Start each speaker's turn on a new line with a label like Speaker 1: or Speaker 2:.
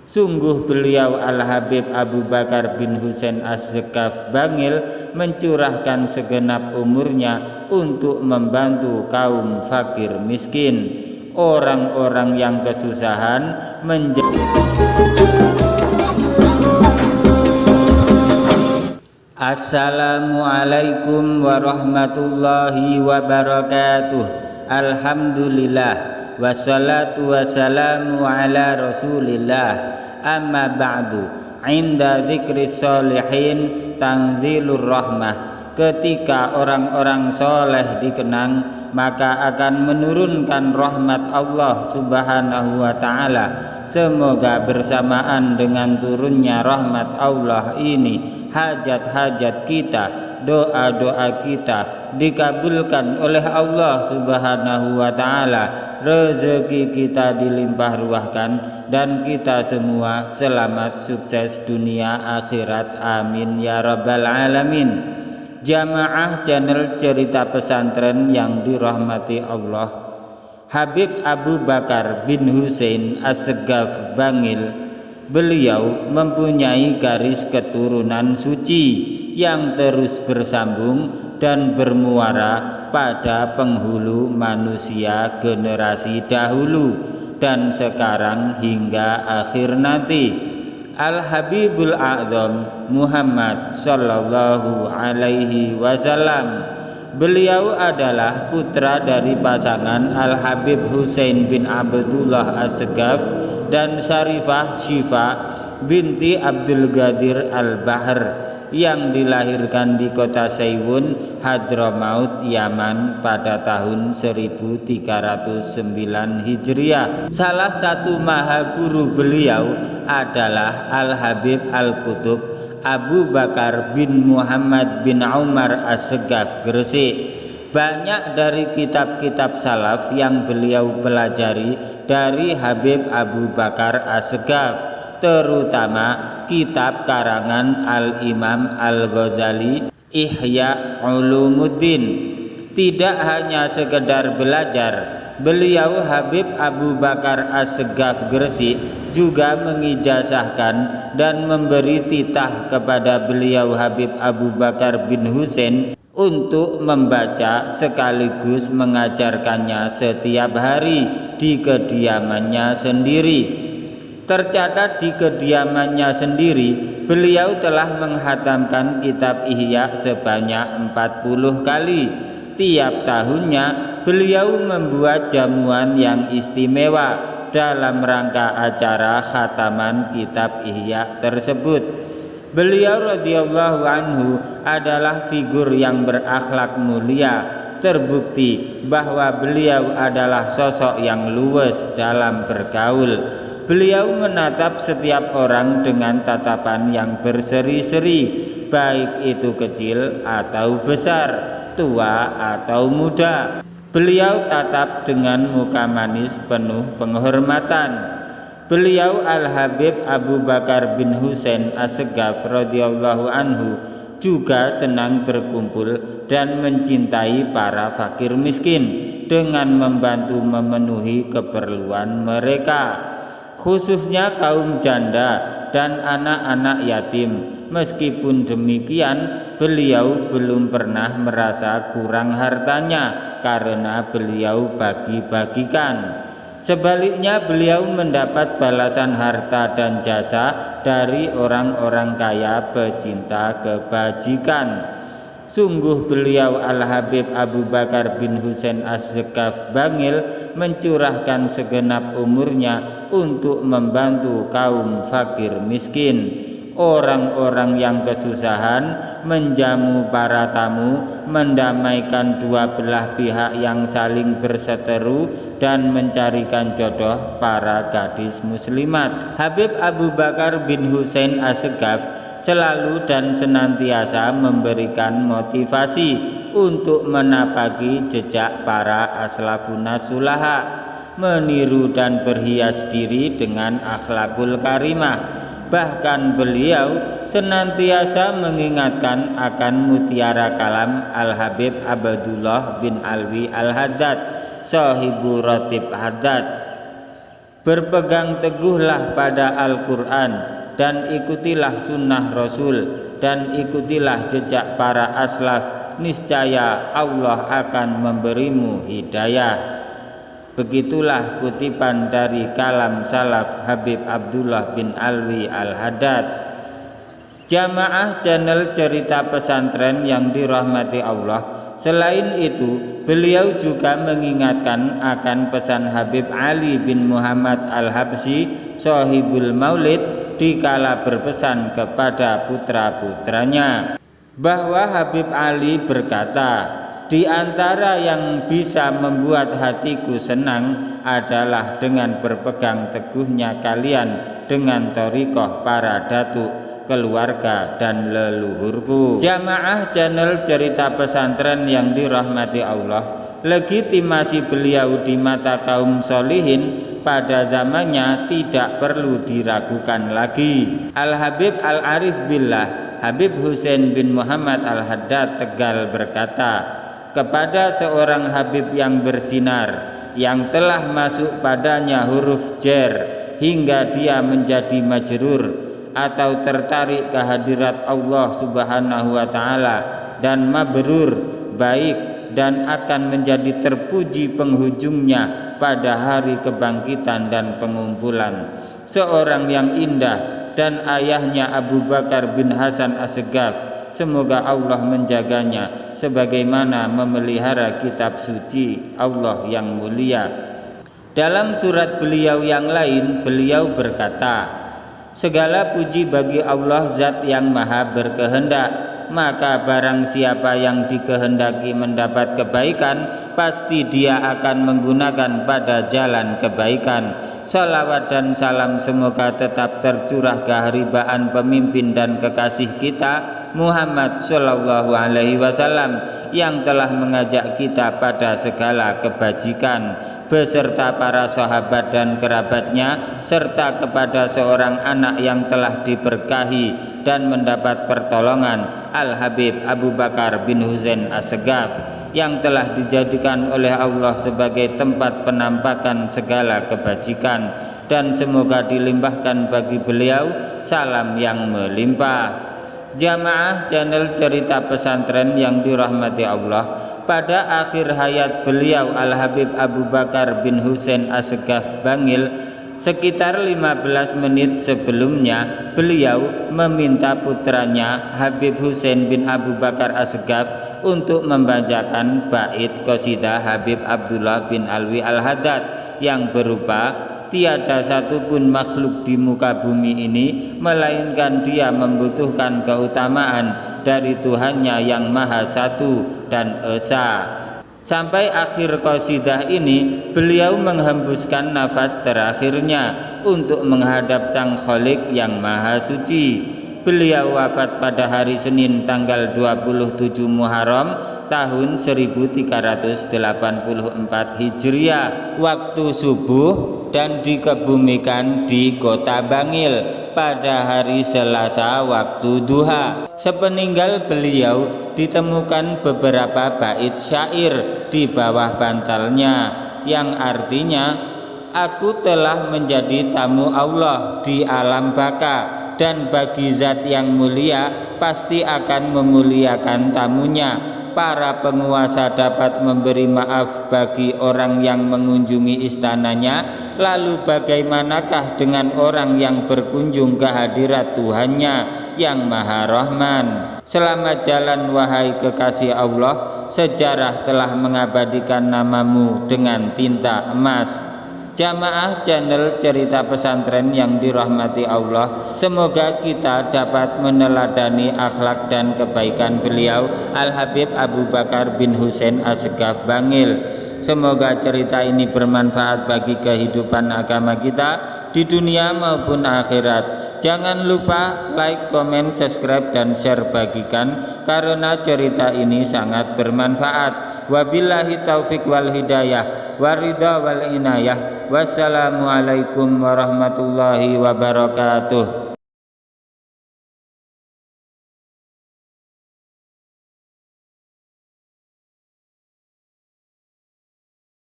Speaker 1: Sungguh beliau Al-Habib Abu Bakar bin Husain As-Sekaf Bangil mencurahkan segenap umurnya untuk membantu kaum fakir miskin, orang-orang yang kesusahan Assalamualaikum warahmatullahi wabarakatuh. Alhamdulillah wassalatu wassalamu ala rasulillah. Amma ba'du. Inda dzikri sholihin tanzilur rahmah. Ketika orang-orang soleh dikenang, maka akan menurunkan rahmat Allah subhanahu wa ta'ala. Semoga bersamaan dengan turunnya rahmat Allah ini, hajat-hajat kita, doa-doa kita dikabulkan oleh Allah subhanahu wa ta'ala, rezeki kita dilimpah ruahkan, dan kita semua selamat sukses dunia akhirat, amin ya rabbal alamin. Jamaah channel cerita pesantren yang dirahmati Allah, Habib Abu Bakar bin Husain As-Sekaf Bangil, beliau mempunyai garis keturunan suci yang terus bersambung dan bermuara pada penghulu manusia generasi dahulu dan sekarang hingga akhir nanti. Al-Habibul A'zam Muhammad sallallahu alaihi wasallam. Beliau adalah putra dari pasangan Al-Habib Husain bin Abdullah As-Sekaf dan Syarifah Syifa binti Abdul Qadir Al-Bahr yang dilahirkan di kota Saiwun, Hadramaut, Yaman pada tahun 1309 Hijriah. Salah satu maha guru beliau adalah Al-Habib Al-Qutub Abu Bakar bin Muhammad bin Umar As-Sekaf Gresik. Banyak dari kitab-kitab salaf yang beliau pelajari dari Habib Abu Bakar As-Sekaf, terutama kitab karangan Al-Imam Al-Ghazali Ihya Ulumuddin. Tidak hanya sekedar belajar, beliau Habib Abu Bakar As-Sekaf Gresik juga mengijazahkan dan memberi titah kepada beliau Habib Abu Bakar bin Husain untuk membaca sekaligus mengajarkannya setiap hari di kediamannya sendiri. Tercatat di kediamannya sendiri, beliau telah menghatamkan kitab Ihya sebanyak 40 kali. Tiap tahunnya beliau membuat jamuan yang istimewa dalam rangka acara khataman kitab Ihya tersebut. Beliau radhiyallahu anhu adalah figur yang berakhlak mulia. Terbukti bahwa beliau adalah sosok yang luwes dalam bergaul. Beliau menatap setiap orang dengan tatapan yang berseri-seri, baik itu kecil atau besar, tua atau muda. Beliau tatap dengan muka manis penuh penghormatan. Beliau Al-Habib Abu Bakar bin Husain As-Sekaf radhiyallahu anhu juga senang berkumpul dan mencintai para fakir miskin dengan membantu memenuhi keperluan mereka, khususnya kaum janda dan anak-anak yatim. Meskipun demikian, beliau belum pernah merasa kurang hartanya karena beliau bagi-bagikan. Sebaliknya, beliau mendapat balasan harta dan jasa dari orang-orang kaya pecinta kebajikan. Sungguh beliau Al-Habib Abu Bakar bin Husain As-Sekaf Bangil mencurahkan segenap umurnya untuk membantu kaum fakir miskin, orang-orang yang kesusahan, menjamu para tamu, mendamaikan dua belah pihak yang saling berseteru, dan mencarikan jodoh para gadis muslimat. Habib Abu Bakar bin Husain As-Sekaf selalu dan senantiasa memberikan motivasi untuk menapaki jejak para aslafun sulaha, meniru dan berhias diri dengan akhlakul karimah. Bahkan beliau senantiasa mengingatkan akan mutiara kalam Al-Habib Abdullah bin Alwi Al-Haddad, sahibu Ratib Haddad. Berpegang teguhlah pada Al-Quran dan ikutilah sunnah Rasul dan ikutilah jejak para aslaf, niscaya Allah akan memberimu hidayah. Begitulah kutipan dari kalam salaf Habib Abdullah bin Alwi Al-Haddad. Jamaah channel cerita pesantren yang dirahmati Allah, selain itu beliau juga mengingatkan akan pesan Habib Ali bin Muhammad Al-Habsyi Shahibul Maulid dikala berpesan kepada putra-putranya bahwa Habib Ali berkata, di antara yang bisa membuat hatiku senang adalah dengan berpegang teguhnya kalian dengan thariqah para datuk, keluarga dan leluhurku. Jamaah channel cerita pesantren yang dirahmati Allah, legitimasi beliau di mata kaum solihin pada zamannya tidak perlu diragukan lagi. Al-Habib Al-Arif Billah Habib Husain bin Muhammad Al-Haddad Tegal berkata, kepada seorang Habib yang bersinar, yang telah masuk padanya huruf jer hingga dia menjadi majrur atau tertarik ke hadirat Allah Subhanahu wa Ta'ala, dan mabrur, baik dan akan menjadi terpuji penghujungnya pada hari kebangkitan dan pengumpulan. Seorang yang indah dan ayahnya Abu Bakar bin Hasan As-Segaf, semoga Allah menjaganya sebagaimana memelihara kitab suci Allah yang mulia. Dalam surat beliau yang lain, beliau berkata, segala puji bagi Allah Zat yang maha berkehendak, maka barang siapa yang dikehendaki mendapat kebaikan, pasti dia akan menggunakan pada jalan kebaikan. Salawat dan salam semoga tetap tercurah keharibaan pemimpin dan kekasih kita Muhammad Sallallahu Alaihi Wasallam yang telah mengajak kita pada segala kebajikan, beserta para sahabat dan kerabatnya, serta kepada seorang anak yang telah diberkahi dan mendapat pertolongan, Al-Habib Abu Bakar bin Husain As-Segaf, yang telah dijadikan oleh Allah sebagai tempat penampakan segala kebajikan, dan semoga dilimpahkan bagi beliau salam yang melimpah. Jamaah channel cerita pesantren yang dirahmati Allah, pada akhir hayat beliau Al-Habib Abu Bakar bin Husain As-Segaf Bangil, sekitar 15 menit sebelumnya beliau meminta putranya Habib Husain bin Abu Bakar As-Segaf untuk membacakan bait qasidah Habib Abdullah bin Alwi Al-Haddad yang berupa, tiada satupun makhluk di muka bumi ini melainkan dia membutuhkan keutamaan dari Tuhannya yang Maha Satu dan Esa. Sampai akhir qasidah ini beliau menghembuskan nafas terakhirnya untuk menghadap Sang Khalik yang Maha Suci. Beliau wafat pada hari Senin tanggal 27 Muharram tahun 1384 Hijriah waktu subuh, dan dikebumikan di kota Bangil pada hari Selasa waktu duha. Sepeninggal beliau ditemukan beberapa bait syair di bawah bantalnya yang artinya, aku telah menjadi tamu Allah di alam baka, dan bagi zat yang mulia pasti akan memuliakan tamunya. Para penguasa dapat memberi maaf bagi orang yang mengunjungi istananya, lalu bagaimanakah dengan orang yang berkunjung ke hadirat Tuhannya yang Maha Rahman? Selamat jalan wahai kekasih Allah, sejarah telah mengabadikan namamu dengan tinta emas. Jamaah channel cerita pesantren yang dirahmati Allah, semoga kita dapat meneladani akhlak dan kebaikan beliau Al-Habib Abu Bakar bin Husain As-Segaf Bangil. Semoga cerita ini bermanfaat bagi kehidupan agama kita di dunia maupun akhirat. Jangan lupa like, comment, subscribe, dan share, bagikan karena cerita ini sangat bermanfaat. Wabillahi taufik wal hidayah, waridha wal inayah. Wassalamualaikum warahmatullahi wabarakatuh.